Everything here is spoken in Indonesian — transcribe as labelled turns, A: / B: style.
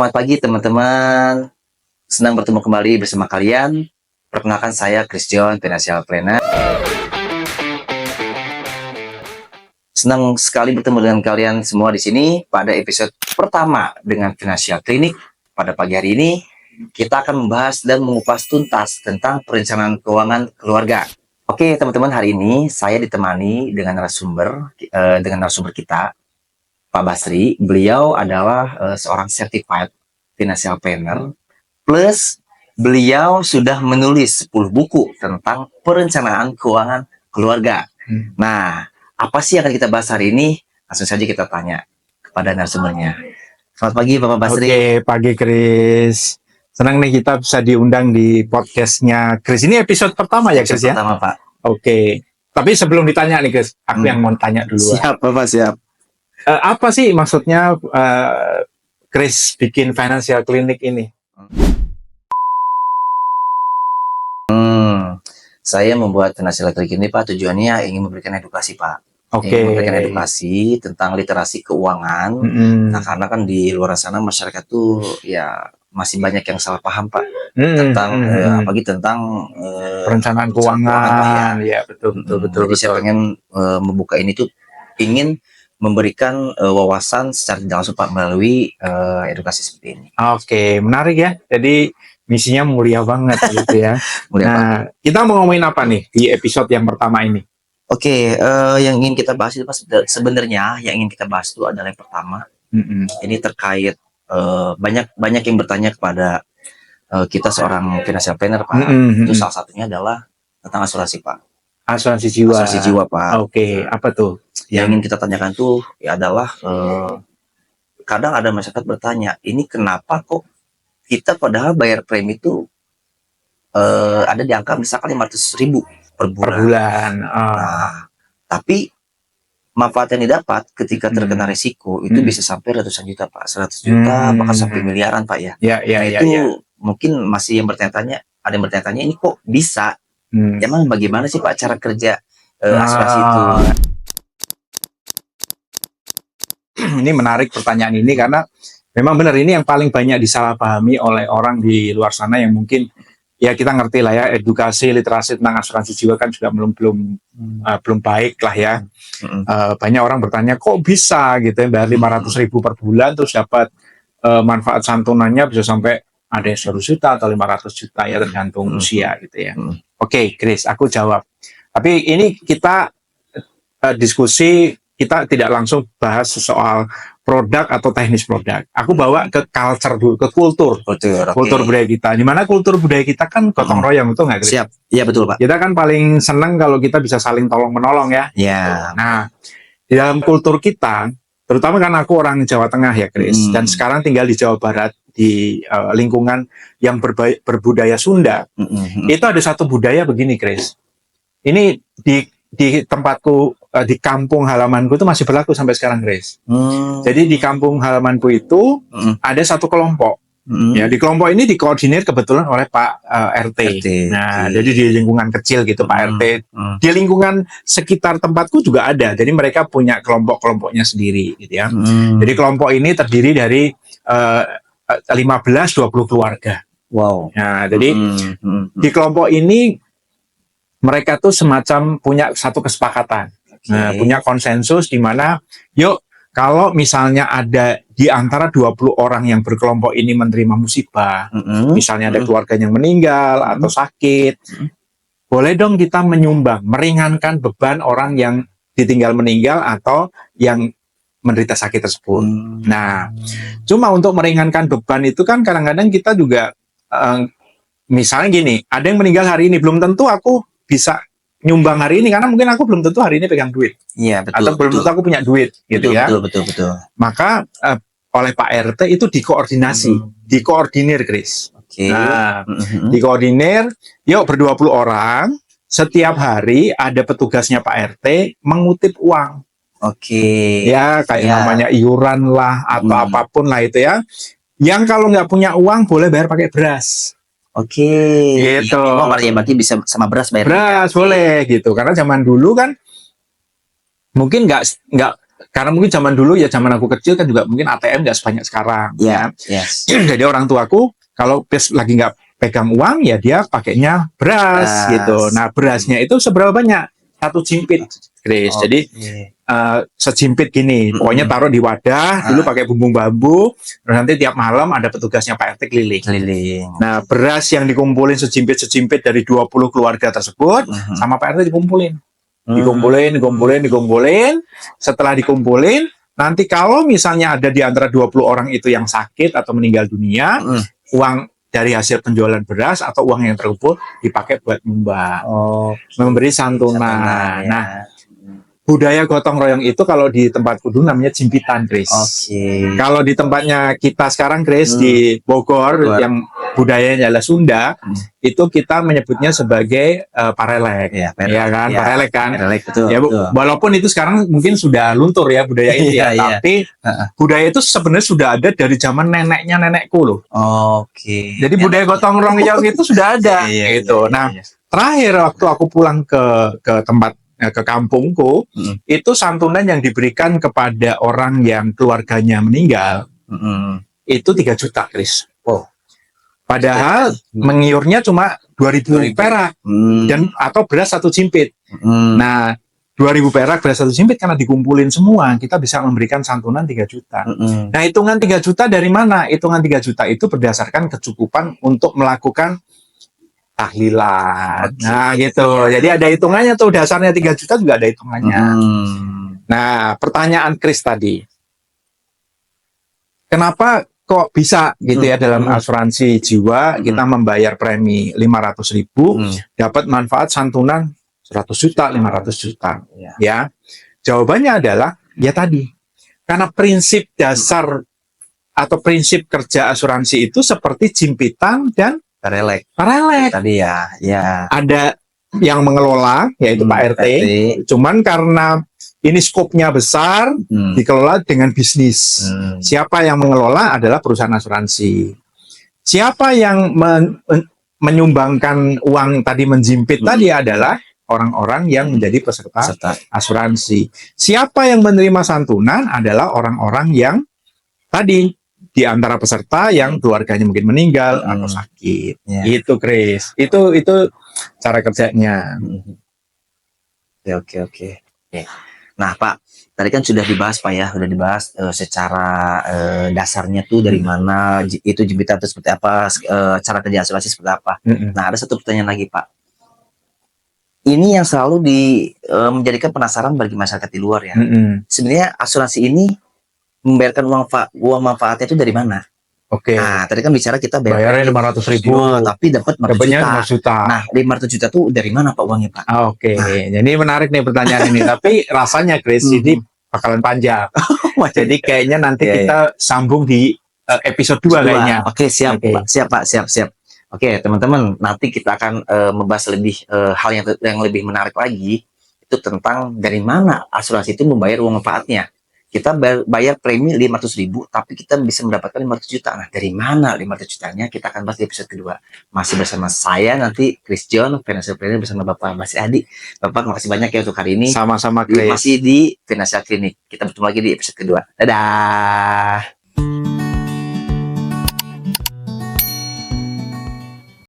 A: Selamat pagi teman-teman, senang bertemu kembali bersama kalian. Perkenalkan saya Christian, Financial Planner. Senang sekali bertemu dengan kalian semua di sini pada episode pertama dengan Financial Clinic. Pada pagi hari ini, kita akan membahas dan mengupas tuntas tentang perencanaan keuangan keluarga. Oke teman-teman, hari ini saya ditemani dengan narasumber kita, Pak Basri. Beliau adalah seorang certified financial planner, plus beliau sudah menulis 10 buku tentang perencanaan keuangan keluarga. Nah, apa sih yang akan kita bahas hari ini? Langsung saja kita tanya kepada narasumbernya. Selamat pagi Bapak Basri.
B: Oke, pagi Chris. Senang nih kita bisa diundang di podcastnya Chris. Ini episode pertama ya Chris ya?
A: Pertama Pak.
B: Oke, tapi sebelum ditanya nih Chris, aku yang mau tanya dulu.
A: Siap Bapak, siap.
B: Apa sih maksudnya Chris bikin financial clinic ini?
A: Saya membuat financial clinic ini Pak, tujuannya ingin memberikan edukasi Pak.
B: Oke.
A: Memberikan edukasi tentang literasi keuangan. Nah, karena kan di luar sana masyarakat tuh ya masih banyak yang salah paham Pak tentang apalagi tentang
B: perencanaan keuangan. Ya, betul.
A: Jadi saya pengen membuka ini tuh ingin memberikan wawasan secara tidak langsung Pak melalui edukasi seperti ini.
B: Oke, menarik ya. Jadi misinya mulia banget gitu ya. Nah, kita mau ngomongin apa nih di episode yang pertama ini?
A: Oke, yang ingin kita bahas itu sebenarnya yang ingin kita bahas itu adalah yang pertama. Ini terkait banyak yang bertanya kepada kita seorang financial planner Pak. Itu salah satunya adalah tentang asuransi Pak.
B: Asuransi jiwa.
A: Asuransi jiwa Pak.
B: Oke, apa tuh?
A: Yang ingin kita tanyakan tuh ya adalah kadang ada masyarakat bertanya, ini kenapa kok kita padahal bayar premi itu ada di angka misalkan 500.000 per bulan. Nah, tapi manfaat yang didapat ketika terkena risiko itu bisa sampai ratusan juta Pak, 100 juta bahkan sampai miliaran Pak ya. Itu mungkin masih yang bertanya-tanya, ada yang bertanya-tanya ini kok bisa? Emang bagaimana sih Pak cara kerja asuransi itu?
B: Ini menarik pertanyaan ini karena memang benar ini yang paling banyak disalahpahami oleh orang di luar sana yang mungkin ya kita ngerti lah ya, edukasi literasi tentang asuransi jiwa kan juga belum baik lah ya. Banyak orang bertanya kok bisa gitu ya bayar 500.000 per bulan terus dapat manfaat santunannya bisa sampai ada yang 100 juta atau 500 juta ya tergantung usia gitu ya. Oke, Chris, aku jawab. Tapi ini kita diskusi, kita tidak langsung bahas soal produk atau teknis produk. Aku bawa ke culture dulu, ke kultur budaya kita. Di mana kultur budaya kita kan gotong royong, itu nggak?
A: Siap, iya betul Pak.
B: Kita kan paling senang kalau kita bisa saling tolong menolong ya.
A: Iya.
B: Nah, di dalam kultur kita, terutama kan aku orang Jawa Tengah ya, Chris, dan sekarang tinggal di Jawa Barat di lingkungan yang berbudaya Sunda. Itu ada satu budaya begini, Chris. Ini di tempatku, di kampung halamanku itu masih berlaku sampai sekarang, Chris. Jadi di kampung halamanku itu ada satu kelompok. Ya, di kelompok ini dikoordinir kebetulan oleh Pak RT. Nah, jadi di lingkungan kecil gitu Pak RT. Di lingkungan sekitar tempatku juga ada. Jadi mereka punya kelompok-kelompoknya sendiri gitu ya. Jadi kelompok ini terdiri dari 15-20 keluarga.
A: Wow.
B: Nah, jadi di kelompok ini mereka tuh semacam punya satu kesepakatan, punya konsensus di mana, yuk kalau misalnya ada di antara 20 orang yang berkelompok ini menerima musibah, misalnya ada keluarga yang meninggal atau sakit, boleh dong kita menyumbang, meringankan beban orang yang ditinggal meninggal atau yang menderita sakit tersebut. Nah, cuma untuk meringankan beban itu kan kadang-kadang kita juga, misalnya gini, ada yang meninggal hari ini, belum tentu aku bisa nyumbang hari ini karena mungkin aku belum tentu hari ini pegang duit.
A: Iya, betul.
B: Atau belum tentu aku punya duit gitu ya.
A: Betul.
B: Maka oleh Pak RT itu dikoordinasi, dikoordinir, Chris. Nah, dikoordinir, yuk ber-20 orang, setiap hari ada petugasnya Pak RT mengutip uang. Ya, kayak namanya iuran lah atau apapun lah itu ya. Yang kalau nggak punya uang boleh bayar pakai beras. Gitu.
A: Berarti bisa sama beras bayar.
B: Beras boleh gitu. Karena zaman dulu kan mungkin nggak karena mungkin zaman dulu ya, zaman aku kecil kan juga mungkin ATM nggak sebanyak sekarang.
A: Ya, yes.
B: Jadi orang tuaku kalau pas lagi nggak pegang uang ya dia pakainya beras gitu. Nah berasnya itu seberapa banyak? Satu jimpit, Chris. Jadi sejimpit gini, pokoknya taruh di wadah, dulu pakai bumbung bambu, terus nanti tiap malam ada petugasnya Pak RT keliling. Nah beras yang dikumpulin sejimpit dari 20 keluarga tersebut, sama Pak RT dikumpulin. Dikumpulin. Setelah dikumpulin, nanti kalau misalnya ada di antara 20 orang itu yang sakit atau meninggal dunia, uang dari hasil penjualan beras atau uang yang terkumpul dipakai buat nyumbang, memberi santunan. Nah, budaya gotong royong itu kalau di tempatku dulu namanya jimpitan, Chris. Kalau di tempatnya kita sekarang, Chris, di Bogor, yang budayanya adalah Sunda, itu kita menyebutnya sebagai parelek, ya kan, parelek kan. Ya, walaupun itu sekarang mungkin sudah luntur ya budaya itu ya, tapi budaya itu sebenarnya sudah ada dari zaman neneknya nenekku loh. Jadi budaya gotong royong itu sudah ada, gitu. Nah, terakhir waktu aku pulang ke tempat ke kampungku, itu santunan yang diberikan kepada orang yang keluarganya meninggal, itu 3 juta, Chris. Padahal mengiurnya cuma 2.000 perak dan atau beras 1 jimpit. Nah, 2.000 perak beras 1 jimpit karena dikumpulin semua, kita bisa memberikan santunan 3 juta. Nah, hitungan 3 juta dari mana? Hitungan 3 juta itu berdasarkan kecukupan untuk melakukan tahlilan. Nah, gitu. Jadi ada hitungannya tuh, dasarnya 3 juta juga ada hitungannya. Nah, pertanyaan Chris tadi. Kenapa kok bisa gitu ya dalam asuransi jiwa kita membayar premi 500.000, dapat manfaat santunan 100 juta, 500 juta. Ya. Jawabannya adalah ya tadi. Karena prinsip dasar atau prinsip kerja asuransi itu seperti jimpitan dan parelek tadi ya. Ada yang mengelola yaitu Pak RT. Cuman karena ini skopnya besar, dikelola dengan bisnis. Siapa yang mengelola adalah perusahaan asuransi. Siapa yang menyumbangkan uang tadi, menjimpit tadi adalah orang-orang yang menjadi peserta asuransi. Siapa yang menerima santunan adalah orang-orang yang tadi di antara peserta yang keluarganya mungkin meninggal atau sakit. Itu, Chris. Itu cara kerjanya.
A: Oke. Nah, Pak, tadi kan sudah dibahas, Pak ya, sudah dibahas secara dasarnya tuh dari mana, itu jimpitan itu seperti apa, cara kerja asuransi seperti apa. Nah, ada satu pertanyaan lagi, Pak. Ini yang selalu menjadikan penasaran bagi masyarakat di luar ya. Sebenarnya asuransi ini membayarkan uang manfaatnya itu dari mana? Nah, tadi kan bicara kita
B: bayarnya 500.000,
A: tapi dapat 5 juta. Nah, 500 juta tuh dari mana Pak uangnya, Pak?
B: Nah, jadi menarik nih pertanyaan ini. Tapi rasanya, Chris, ini bakalan panjang. Jadi kayaknya nanti kita sambung di episode 2 kayaknya.
A: Siap, Pak. Siap. Oke, teman-teman, nanti kita akan membahas lebih hal yang lebih menarik lagi, itu tentang dari mana asuransi itu membayar uang manfaatnya. Kita bayar premi 500.000, tapi kita bisa mendapatkan 500 juta. Nah, dari mana 500 jutanya? Kita akan bahas di episode kedua. Masih bersama saya nanti, Chris John, Financial Planner, bersama Bapak Mas Adi. Bapak, makasih banyak ya untuk hari ini.
B: Sama-sama, Chris.
A: Masih di Financial Clinic. Kita bertemu lagi di episode kedua. Dadah!